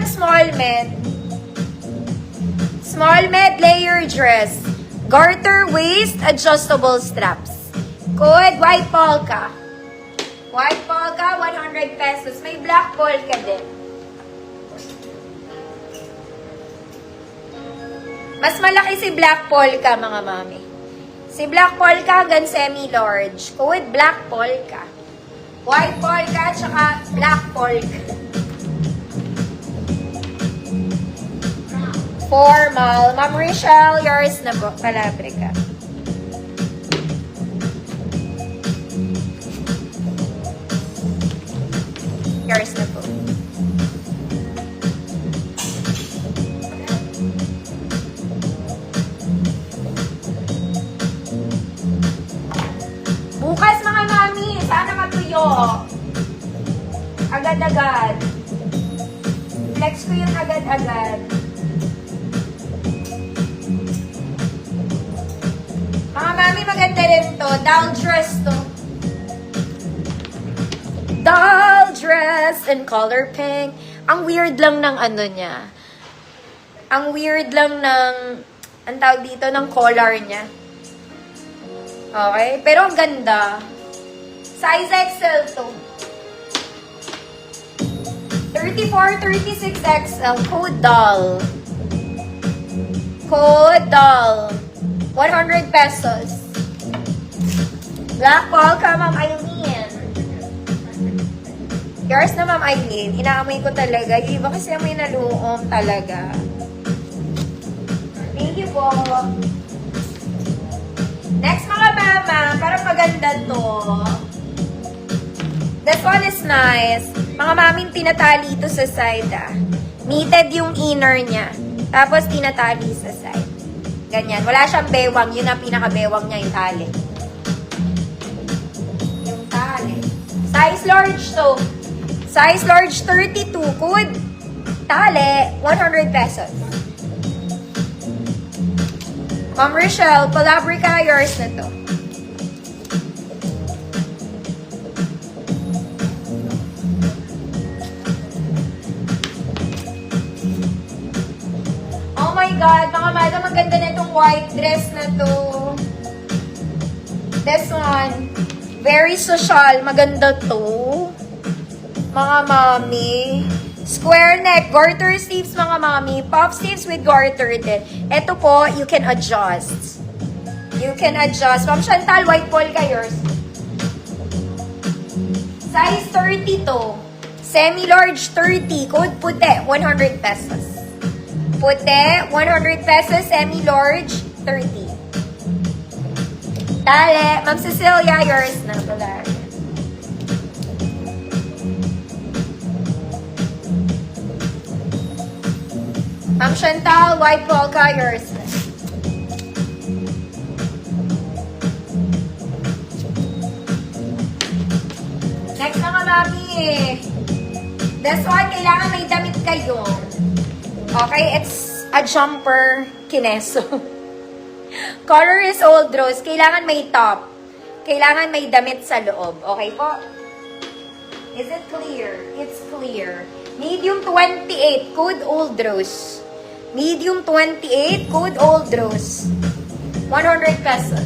ng small med layer dress. Garter waist, adjustable straps. Code white polka. White polka, 100 pesos. May black polka din. Mas malaki si black polka, mga mami. Si black polka hanggang semi-large. Code black polka. White polka, tsaka black polka. Formal. Ma'am Rochelle, yours na po. Palabrika. Yours na po. Bukas mga mami, sana matuyo. Agad-agad. Flex ko yung agad-agad. Mga mami, maganda rin to. Doll dress to. Doll dress in color pink. Ang weird lang ng ano niya. Ang weird lang ng, ang tawag dito, ng collar niya. Okay? Pero ang ganda. Size XL to. 34, 36 XL. Code doll. Code doll. 100 pesos. Black polka, Ma'am Eileen. Yours na, Ma'am Eileen. Inaamoy ko talaga. Yung iba kasi amoy na luom talaga. Thank you po. Next, mga mama. Parang maganda to. This one is nice. Mga maming tinatali ito sa side, ah. Knitted yung inner niya. Tapos tinatali sa side. Ganyan. Wala siyang bewang. Yun ang pinaka-bewang niya, yung tali. Yung tali. Size large to. Size large 32. Code tali, 100 pesos. Ma'am Rochelle, Palabrica, yours na to. Oh my God, mga madam, maganda na itong white dress na to. This one, very social, maganda to. Mga mami. Square neck, garter sleeves, mga mami. Puff sleeves with garter din. Ito po, you can adjust. You can adjust. Ma'am Chantal, white polka yours. Size 30 to. Semi-large 30. Code puti, 100 pesos. Puti, 100 pesos. Semi-large, 30. Tali. Ma'am Cecilia, yours na. Pala. Ma'am Chantal, white polka, yours. Next, mga mami. This one, kailangan may damit kayo. Okay, it's a jumper kineso. Color is old rose. Kailangan may top. Kailangan may damit sa loob. Okay po? Is it clear? It's clear. Medium 28, code old rose. Medium 28, code old rose. 100 pesos.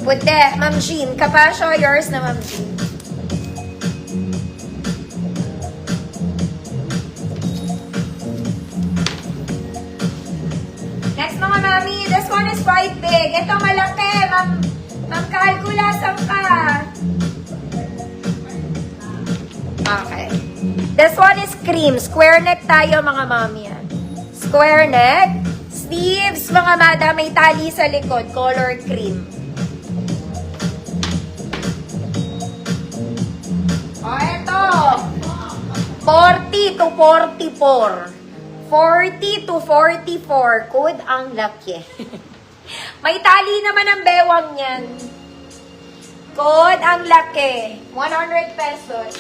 Puti, Ma'am Jean. Kapasyo, yours na, Ma'am Jean. Next, mga mami. This one is quite big. Ito malaki, Ma'am Calcula, saan ka? Okay. This one is cream. Square neck tayo, mga mami. Square neck. Sleeves, mga madam, may tali sa likod. Color cream. O, ito. 40 to 44. 40 to 44. Code ang laki. May tali naman ang bewang yan. Code ang laki. 100 pesos.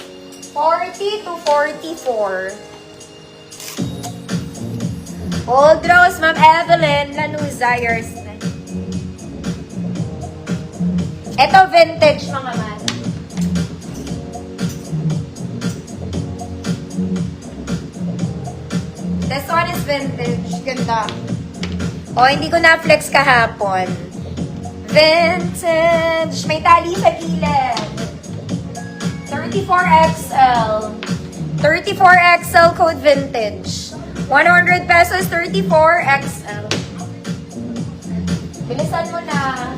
40 to 44. Old Rose, Ma'am Evelyn Lanuza, yours na. Ito vintage, mga man. This one is vintage. Ganda. O, hindi ko na-flex kahapon. Vintage. May tali sa gilid. 34XL. 34XL code vintage. 100 pesos, 34XL. Bilisan mo na.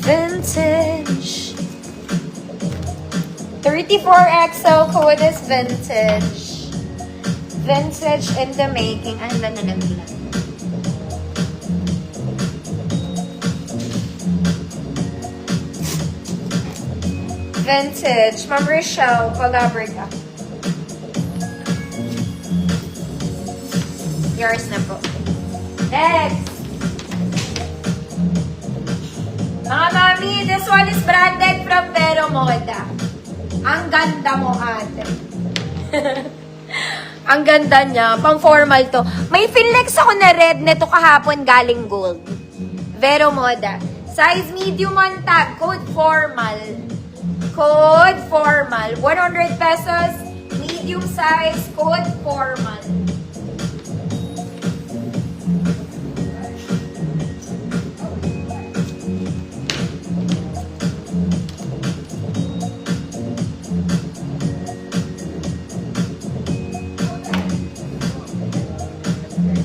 Vintage. 34XL code is vintage. Vintage in the making. Ay, lang. Vintage. Ma'am Rochelle, Calabrica. Yours na po. Next. Mga mami, this one is branded from Vero Moda. Ang ganda mo, ate. Ang ganda niya. Pang formal to. May Finlex ako na red nito kahapon galing gold. Vero Moda. Size medium on tag. Code formal. Code formal. 100 pesos. Medium size. Code formal.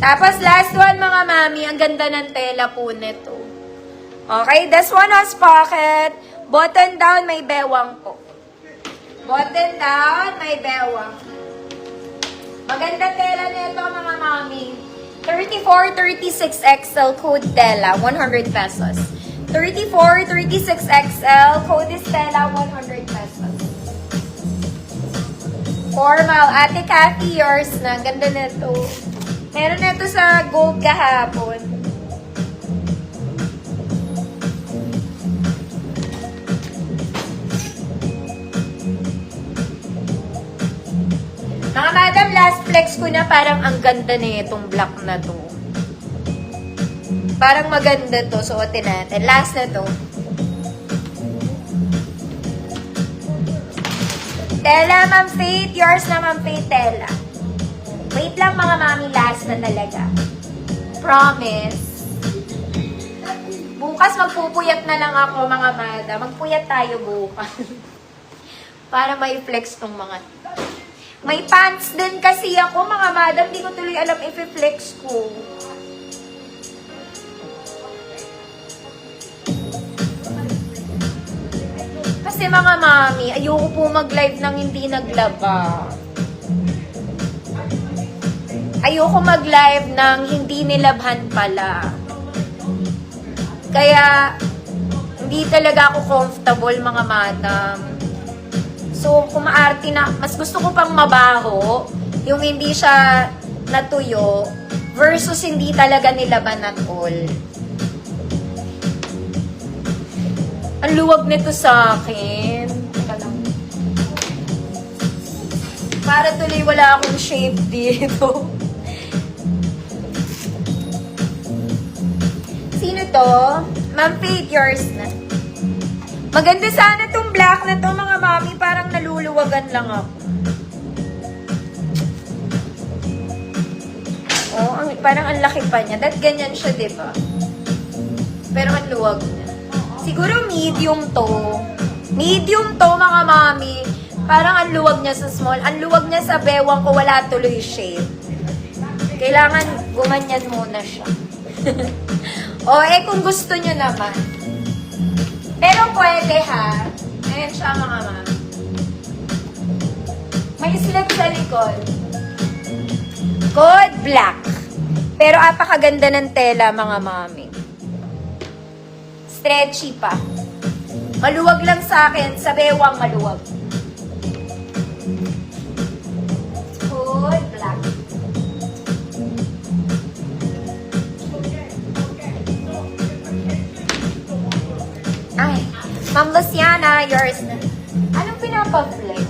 Tapos last one mga mami, ang ganda ng tela po nito. Okay, this one has pocket. Button down, may bewang po. Button down, may bewang. Maganda tela nito mga mami. 34, 36 XL code tela, 100 pesos. 34, 36 XL code is tela, 100 pesos. Formal. Ate Cathy, yours na. Ganda nito. Meron na ito sa gold kahapon. Mga madam, last flex ko na parang ang ganda na itong black na to. Parang maganda to. Suotin natin. Last na to. Tela, Ma'am Faith. Yours na, Ma'am Faith, tela. Wait lang mga mami, last na talaga. Promise. Bukas magpupuyat na lang ako mga mada. Magpuyat tayo bukas. Para may flex tong mga. May pants din kasi ako mga madam. Hindi ko tuloy alam i-flex ko. Kasi mga mami, ayoko po mag-live nang hindi naglaba. Ayoko mag-live ng hindi nilabhan pala. Kaya, hindi talaga ako comfortable, mga madam. So, kung maarte na, mas gusto ko pang mabaho, yung hindi siya natuyo, versus hindi talaga nilaban at all. Ang luwag nito sa akin. Teka lang. Para tuloy wala akong shape dito. Sino to? Ma'am Faith, yours na. Maganda sana tong black na to, mga mami. Parang naluluwagan lang ako. Oh, parang ang laki pa niya. That ganyan siya, diba? Pero ang luwag niya. Siguro medium to. Medium to, mga mami. Parang ang luwag niya sa small. Ang luwag niya sa bewang ko, wala tuloy shape. Kailangan gumanyan muna siya. O, kung gusto nyo naman. Pero pwede ha. Ayan siya mga mami. May slip sa likod. Code black. Pero apakaganda ng tela mga mami. Stretchy pa. Maluwag lang sa akin. Sa bewang maluwag. Code black. Ay, Ma'am Luciana, yours na. Anong pinapa-flex?